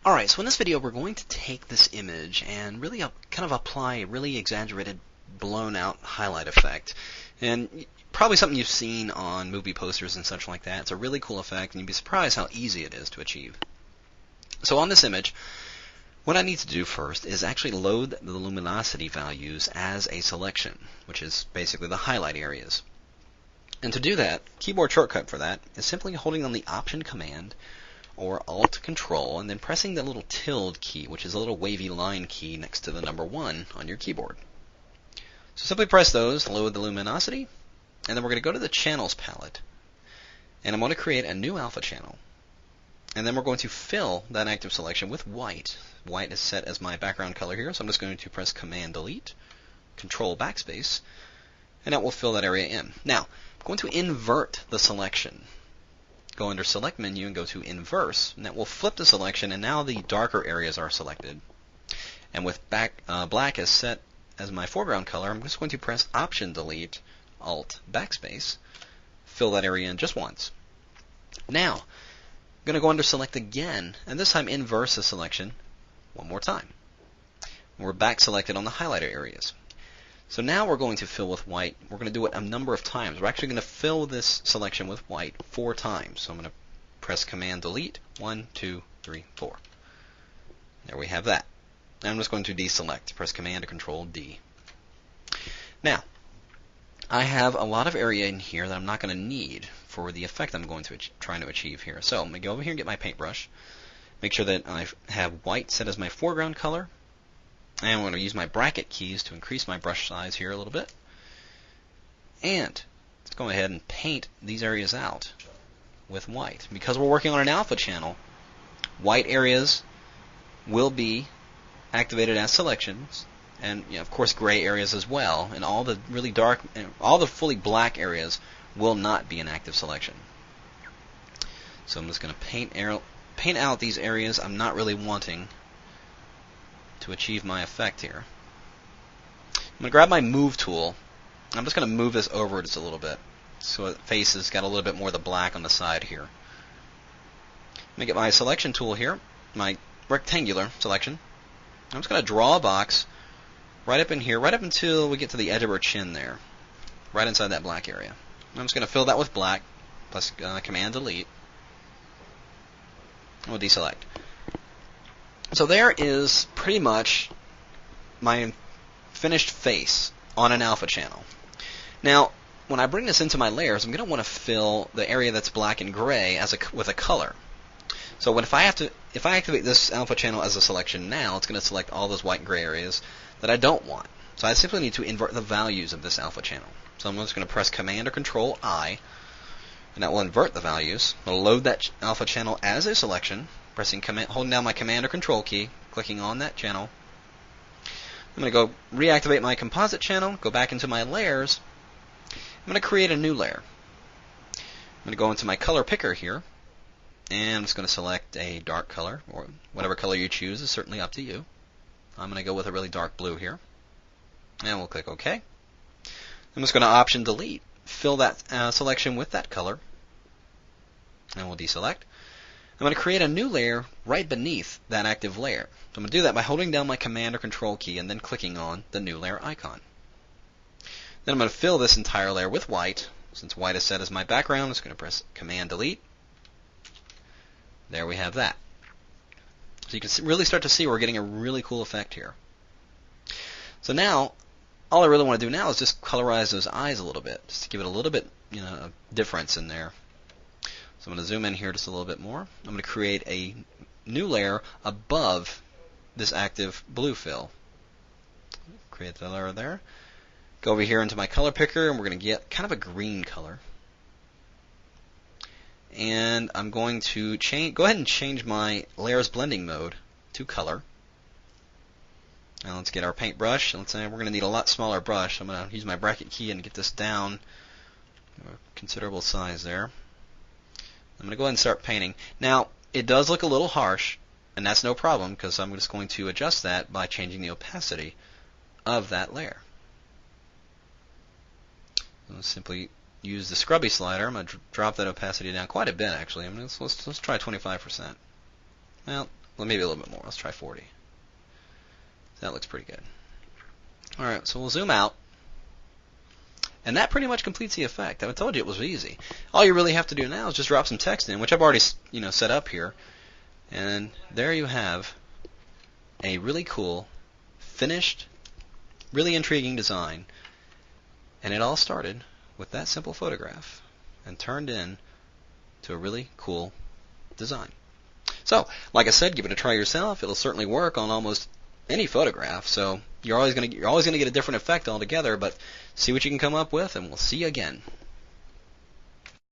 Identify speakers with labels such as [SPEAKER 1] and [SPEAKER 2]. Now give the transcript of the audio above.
[SPEAKER 1] Alright, so in this video we're going to take this image and really kind of apply a really exaggerated blown out highlight effect. And probably something you've seen on movie posters and such like that. It's a really cool effect and you'd be surprised how easy it is to achieve. So on this image, what I need to do first is actually load the luminosity values as a selection, which is basically the highlight areas. And to do that, keyboard shortcut for that is simply holding on the Option Command or Alt Control and then pressing the little tilde key, which is a little wavy line key next to the number 1 on your keyboard. So simply press those, load the luminosity, and then we're going to go to the Channels palette. And I'm going to create a new alpha channel. And then we're going to fill that active selection with white. White is set as my background color here, so I'm just going to press Command Delete, Control Backspace, and that will fill that area in. Now, I'm going to invert the selection. Go under Select Menu and go to Inverse, and that will flip the selection, and now the darker areas are selected. And with black as set as my foreground color, I'm just going to press Option Delete, Alt Backspace, fill that area in just once. Now, I'm going to go under Select again, and this time inverse the selection one more time. We're back selected on the highlighter areas. So now we're going to fill with white. We're going to do it a number of times. We're actually going to fill this selection with white 4 times. So I'm going to press Command Delete, 1, 2, 3, 4. There we have that. Now I'm just going to deselect. Press Command or Control D. Now, I have a lot of area in here that I'm not going to need for the effect I'm going to trying to achieve here. So I'm going to go over here and get my paintbrush. Make sure that I have white set as my foreground color. And I'm going to use my bracket keys to increase my brush size here a little bit. And let's go ahead and paint these areas out with white. Because we're working on an alpha channel, white areas will be activated as selections, and of course gray areas as well. And all the really dark, all the fully black areas will not be an active selection. So I'm just going to paint out these areas I'm not really wanting to achieve my effect here. I'm going to grab my Move tool. I'm just going to move this over just a little bit so the face has got a little bit more of the black on the side here. I'm going to get my selection tool here, my rectangular selection. I'm just going to draw a box right up in here, right up until we get to the edge of our chin there, right inside that black area. I'm just going to fill that with black, plus Command Delete. We'll deselect. So there is pretty much my finished face on an alpha channel. Now, when I bring this into my layers, I'm going to want to fill the area that's black and gray with a color. So if I activate this alpha channel as a selection now, it's going to select all those white and gray areas that I don't want. So I simply need to invert the values of this alpha channel. So I'm just going to press Command or Control I, and that will invert the values. I'll load that alpha channel as a selection. Holding down my Command or Control key, clicking on that channel. I'm going to go reactivate my composite channel, go back into my layers. I'm going to create a new layer. I'm going to go into my color picker here, and I'm just going to select a dark color, or whatever color you choose is certainly up to you. I'm going to go with a really dark blue here, and we'll click OK. I'm just going to Option Delete, fill that selection with that color, and we'll deselect. I'm going to create a new layer right beneath that active layer. So I'm going to do that by holding down my Command or Control key and then clicking on the new layer icon. Then I'm going to fill this entire layer with white. Since white is set as my background, I'm just going to press Command Delete. There we have that. So you can really start to see we're getting a really cool effect here. So now, all I really want to do now is just colorize those eyes a little bit, just to give it a little bit, of difference in there. So I'm going to zoom in here just a little bit more. I'm going to create a new layer above this active blue fill. Create the layer there. Go over here into my color picker, and we're going to get kind of a green color. And I'm going to go ahead and change my layers blending mode to color. Now let's get our paintbrush. Let's say we're going to need a lot smaller brush. I'm going to use my bracket key and get this down to a considerable size there. I'm going to go ahead and start painting. Now, it does look a little harsh, and that's no problem because I'm just going to adjust that by changing the opacity of that layer. I'll simply use the scrubby slider. I'm going to drop that opacity down quite a bit, actually. Let's try 25%. Well, Well, maybe a little bit more. Let's try 40. That looks pretty good. All right, so we'll zoom out. And that pretty much completes the effect. I told you it was easy. All you really have to do now is just drop some text in, which I've already set up here. And there you have a really cool, finished, really intriguing design. And it all started with that simple photograph and turned in to a really cool design. So, like I said, give it a try yourself. It'll certainly work on almost any photograph. So you're always going to get a different effect altogether, but see what you can come up with, and we'll see you again.